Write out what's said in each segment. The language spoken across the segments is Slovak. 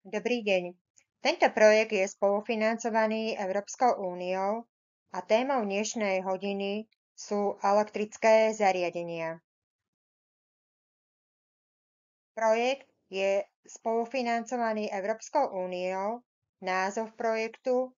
Dobrý deň. Tento projekt je spolufinancovaný Európskou úniou a témou dnešnej hodiny sú elektrické zariadenia. Projekt je spolufinancovaný Európskou úniou. Názov projektu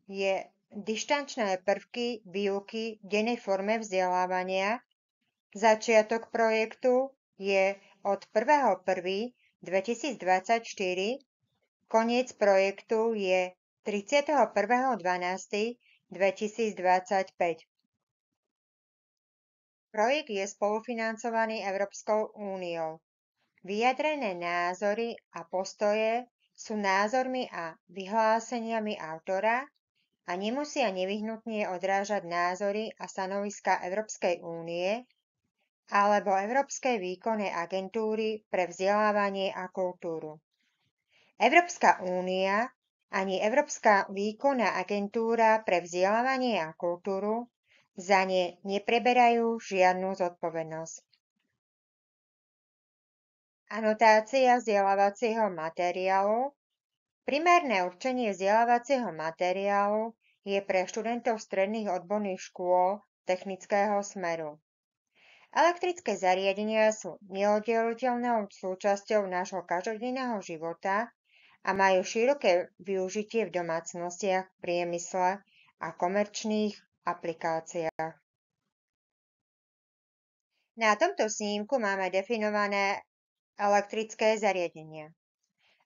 je Dištančné prvky výuky v dennej forme vzdelávania. Začiatok projektu je od 1.1.2024. Koniec projektu je 31.12.2025. Projekt je spolufinancovaný Európskou úniou. Vyjadrené názory a postoje sú názormi a vyhláseniami autora a nemusia nevyhnutne odrážať názory a stanoviska Európskej únie alebo Európskej výkonnej agentúry pre vzdelávanie a kultúru. Európska únia ani Európska výkonná agentúra pre vzdelávanie a kultúru za ne nepreberajú žiadnu zodpovednosť. Anotácia vzdelávacieho materiálu. Primárne určenie vzdelávacieho materiálu je pre študentov stredných odborných škôl technického smeru. Elektrické zariadenia sú neoddeliteľnou súčasťou nášho každodenného života a majú široké využitie v domácnostiach, priemysle a komerčných aplikáciách. Na tomto snímku máme definované elektrické zariadenia.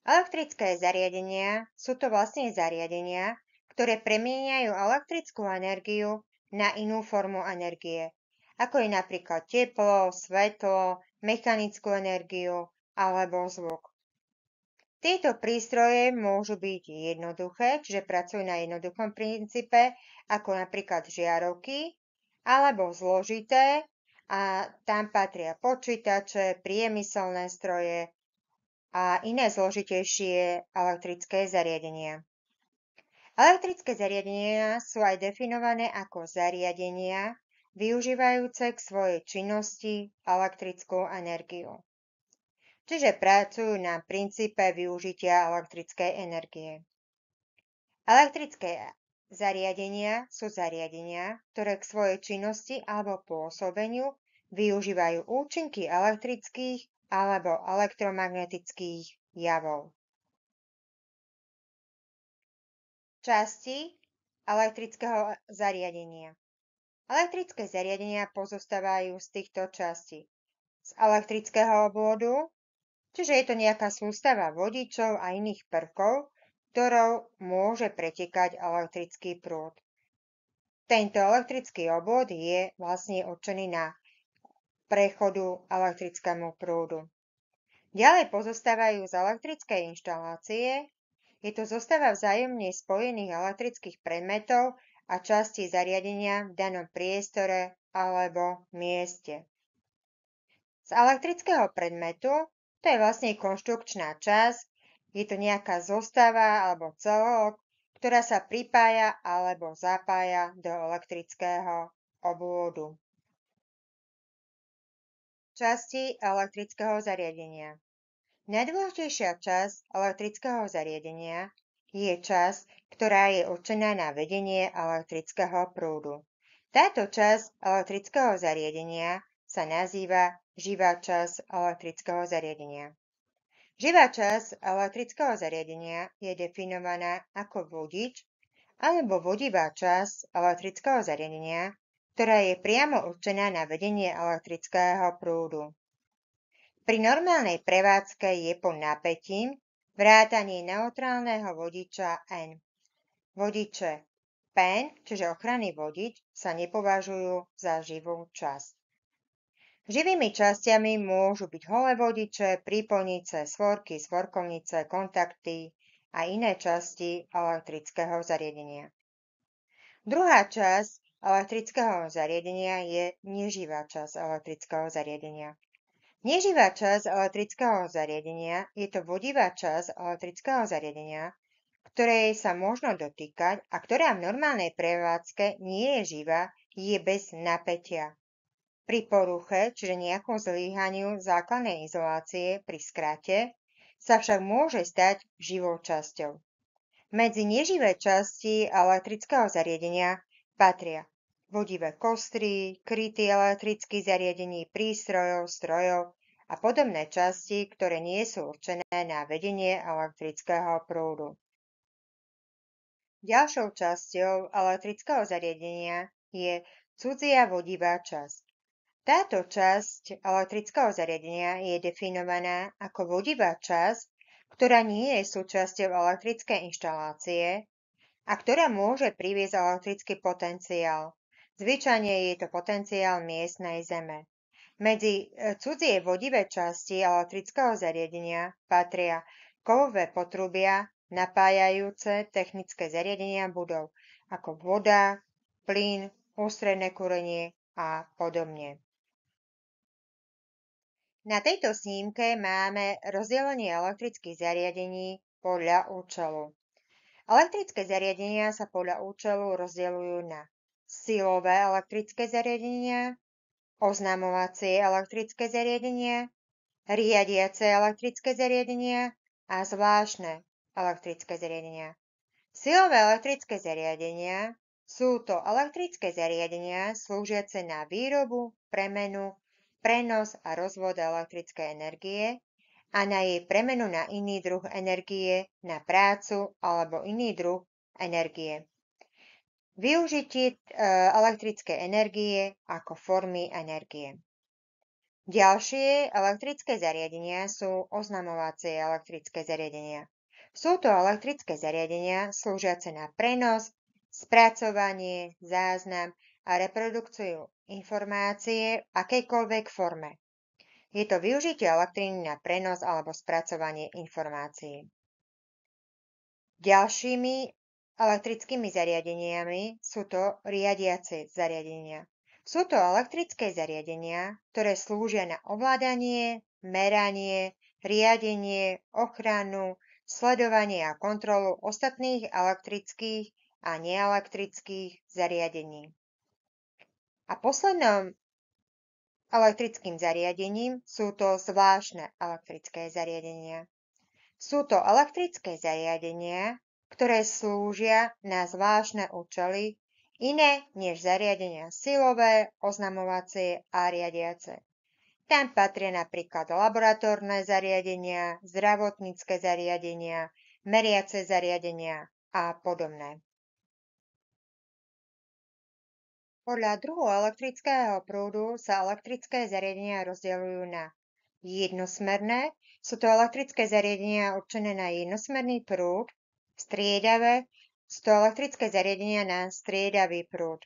Elektrické zariadenia sú to vlastne zariadenia, ktoré premieňajú elektrickú energiu na inú formu energie, ako je napríklad teplo, svetlo, mechanickú energiu alebo zvuk. Tieto prístroje môžu byť jednoduché, čiže pracujú na jednoduchom princípe, ako napríklad žiarovky, alebo zložité, a tam patria počítače, priemyselné stroje a iné zložitejšie elektrické zariadenia. Elektrické zariadenia sú aj definované ako zariadenia, využívajúce k svojej činnosti elektrickú energiu. Čiže pracujú na princípe využitia elektrickej energie. Elektrické zariadenia sú zariadenia, ktoré k svojej činnosti alebo pôsobeniu využívajú účinky elektrických alebo elektromagnetických javov. Časti elektrického zariadenia. Elektrické zariadenia pozostávajú z týchto častí: z elektrického obvodu, čiže je to nejaká sústava vodičov a iných prvkov, ktorou môže pretekať elektrický prúd. Tento elektrický obvod je vlastne určený na prechodu elektrickému prúdu. Ďalej pozostávajú z elektrickej inštalácie. Je to zostava vzájomne spojených elektrických predmetov a častí zariadenia v danom priestore alebo mieste. Z elektrického predmetu, to je vlastne konštrukčná časť, je to nejaká zostava alebo celok, ktorá sa pripája alebo zapája do elektrického obvodu. Časti elektrického zariadenia. Najdôležitejšia časť elektrického zariadenia je časť, ktorá je určená na vedenie elektrického prúdu. Táto časť elektrického zariadenia sa nazýva živá časť elektrického zariadenia. Živá časť elektrického zariadenia je definovaná ako vodič alebo vodivá časť elektrického zariadenia, ktorá je priamo určená na vedenie elektrického prúdu. Pri normálnej prevádzke je pod napätím vrátanie neutrálneho vodiča N. Vodiče PEN, čiže ochranný vodič, sa nepovažujú za živú časť. Živými časťami môžu byť holé vodiče, prípojnice, svorky, svorkovnice, kontakty a iné časti elektrického zariadenia. Druhá časť elektrického zariadenia je neživá časť elektrického zariadenia. Neživá časť elektrického zariadenia je to vodivá časť elektrického zariadenia, ktorej sa možno dotýkať a ktorá v normálnej prevádzke nie je živá, je bez napätia. Pri poruche, čiže nejakom zlyhaniu základnej izolácie pri skrate, sa však môže stať živou časťou. Medzi neživé časti elektrického zariadenia patria vodivé kostry, kryty elektrických zariadení, prístrojov, strojov a podobné časti, ktoré nie sú určené na vedenie elektrického prúdu. Ďalšou časťou elektrického zariadenia je cudzia vodivá časť. Táto časť elektrického zariadenia je definovaná ako vodivá časť, ktorá nie je súčasťou elektrickej inštalácie a ktorá môže priviesť elektrický potenciál. Zvyčajne je to potenciál miestnej zeme. Medzi cudzie vodivé časti elektrického zariadenia patria kovové potrubia napájajúce technické zariadenia budov, ako voda, plyn, ústredné kúrenie a podobne. Na tejto snímke máme rozdelenie elektrických zariadení podľa účelu. Elektrické zariadenia sa podľa účelu rozdeľujú na silové elektrické zariadenia, oznamovacie elektrické zariadenia, riadiace elektrické zariadenia a zvláštne elektrické zariadenia. Silové elektrické zariadenia sú to elektrické zariadenia slúžiace na výrobu, premenu, prenos a rozvod elektrickej energie a na jej premenu na iný druh energie, na prácu alebo iný druh energie. Využitie elektrickej energie ako formy energie. Ďalšie elektrické zariadenia sú oznamovacie elektrické zariadenia. Sú to elektrické zariadenia slúžiace na prenos, spracovanie, záznam a reprodukciu informácie v akejkoľvek forme. Je to využitie elektriny na prenos alebo spracovanie informácií. Ďalšími elektrickými zariadeniami sú to riadiace zariadenia. Sú to elektrické zariadenia, ktoré slúžia na ovládanie, meranie, riadenie, ochranu, sledovanie a kontrolu ostatných elektrických a neelektrických zariadení. A posledným elektrickým zariadením sú to zvláštne elektrické zariadenia. Sú to elektrické zariadenia, ktoré slúžia na zvláštne účely, iné než zariadenia silové, oznamovacie a riadiace. Tam patria napríklad laboratórne zariadenia, zdravotnícke zariadenia, meriace zariadenia a podobné. Podľa druhu elektrického prúdu sa elektrické zariadenia rozdeľujú na jednosmerné, sú to elektrické zariadenia určené na jednosmerný prúd, striedavé, sú to elektrické zariadenia na striedavý prúd.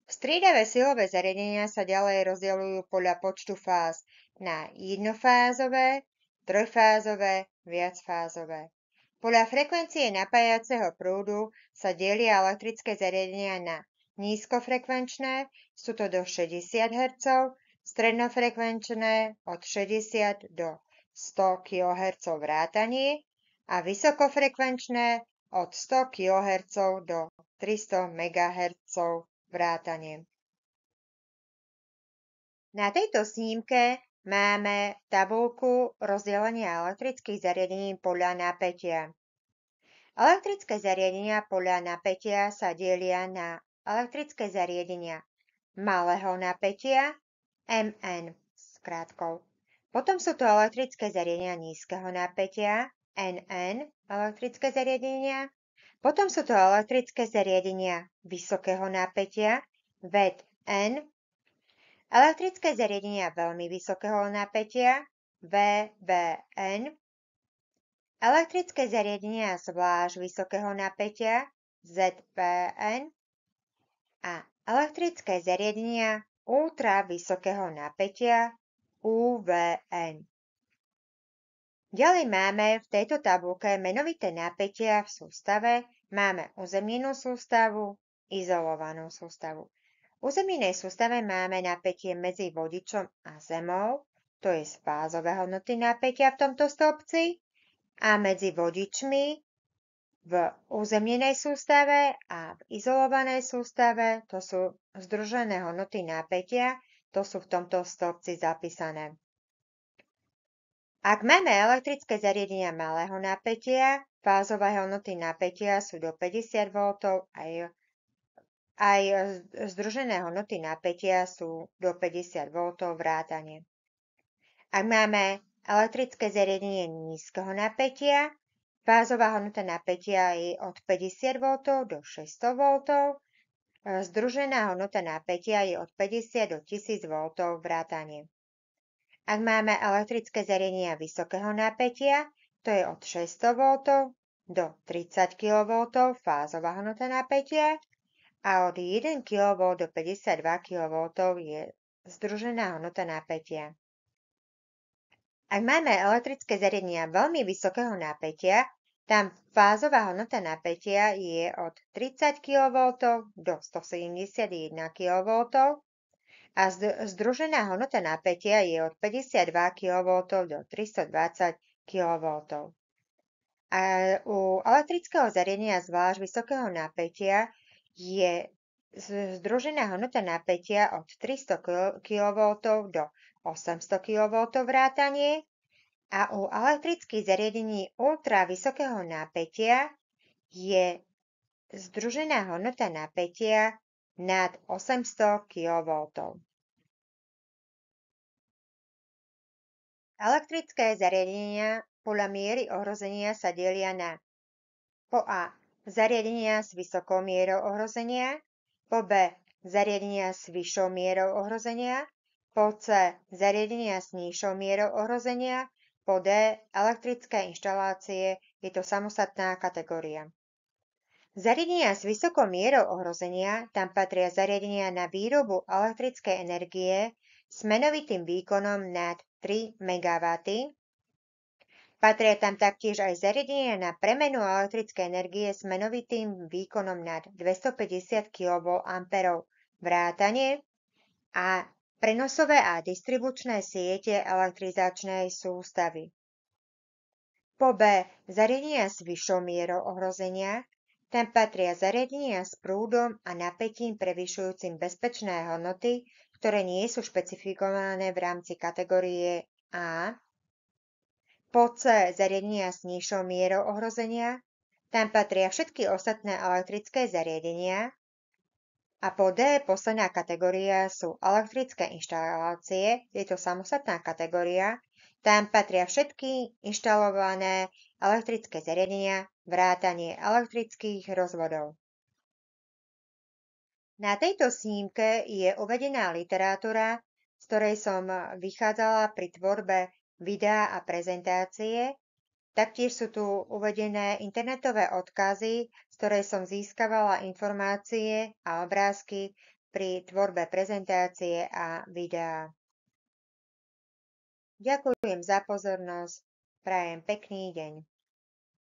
Striedavé silové zariadenia sa ďalej rozdeľujú podľa počtu fáz na jednofázové, trojfázové, viacfázové. Podľa frekvencie napájaceho prúdu sa delia elektrické zariadenia na nízkofrekvenčné, sú to do 60 Hz, strednofrekvenčné od 60 do 100 kHz vrátanie a vysokofrekvenčné od 100 kHz do 300 MHz vrátanie. Na tejto snímke máme tabuľku rozdelenia elektrických zariadení podľa napätia. Elektrické zariadenia podľa napätia sa delia na elektrické zariadenia malého napätia, MN s krátkou. Potom sú to elektrické zariadenia nízkeho napätia, NN elektrické zariadenia. Potom sú to elektrické zariadenia vysokého napätia, VN. Elektrické zariadenia veľmi vysokého napätia, VVN. Elektrické zariadenia zvlášť vysokého napätia, ZVN. A elektrické zariadenia ultravysokého napätia, UVN. Ďalej máme v tejto tabuľke menovité napätia v sústave. Máme uzemnenú sústavu, izolovanú sústavu. V uzemnenej sústave máme napätie medzi vodičom a zemou, to je z fázové hodnoty napätia v tomto stĺpci, a medzi vodičmi v uzemnenej sústave a v izolovanej sústave, to sú združené hodnoty napätia, to sú v tomto stĺpci zapísané. Ak máme elektrické zariadenia malého napätia, fázové hodnoty napätia sú do 50 V, aj združené hodnoty napätia sú do 50 V vrátane. Ak máme elektrické zariadenie nízkeho napätia, fázová hodnota napätia je od 50 V do 600 V, združená hodnota napätia je od 50 do 1000 V vrátane. Ak máme elektrické zariadenia vysokého napätia, to je od 600 V do 30 kV fázová hodnota napätia a od 1 kV do 52 kV je združená hodnota napätia. Ak máme elektrické zariadenia veľmi vysokého napätia, tam fázová hodnota napätia je od 30 kV do 171 kV a združená hodnota napätia je od 52 kV do 320 kV. A u elektrického zariadenia zvlášť vysokého napätia je združená hodnota napätia od 300 kV do 800 kV vrátanie a u elektrických zariadení ultra vysokého napätia je združená hodnota napätia nad 800 kV. Elektrické zariadenia podľa miery ohrozenia sa delia na po A. Zariadenia s vysokou mierou ohrozenia, po B. Zariadenia s vyššou mierou ohrozenia, po C. Zariadenia s nižšou mierou ohrozenia, po D. Elektrické inštalácie, je to samostatná kategória. Zariadenia s vysokou mierou ohrozenia, tam patria zariadenia na výrobu elektrickej energie s menovitým výkonom nad 3 MW. Patria tam taktiež aj zariadenia na premenu elektrickej energie s menovitým výkonom nad 250 kVA vrátane a prenosové a distribučné siete elektrizačnej sústavy. Po B. Zariadenia s vyššou mierou ohrozenia, tam patria zariadenia s prúdom a napätím prevyšujúcim bezpečné hodnoty, ktoré nie sú špecifikované v rámci kategórie A. Po C. Zariadenia s nižšou mierou ohrozenia, tam patria všetky ostatné elektrické zariadenia. A po D. Posledná kategória sú elektrické inštalácie, je to samostatná kategória, tam patria všetky inštalované elektrické zariadenia, vrátanie elektrických rozvodov. Na tejto snímke je uvedená literatúra, z ktorej som vychádzala pri tvorbe videa a prezentácie. Taktiež sú tu uvedené internetové odkazy, z ktorej som získavala informácie a obrázky pri tvorbe prezentácie a videa. Ďakujem za pozornosť, prajem pekný deň.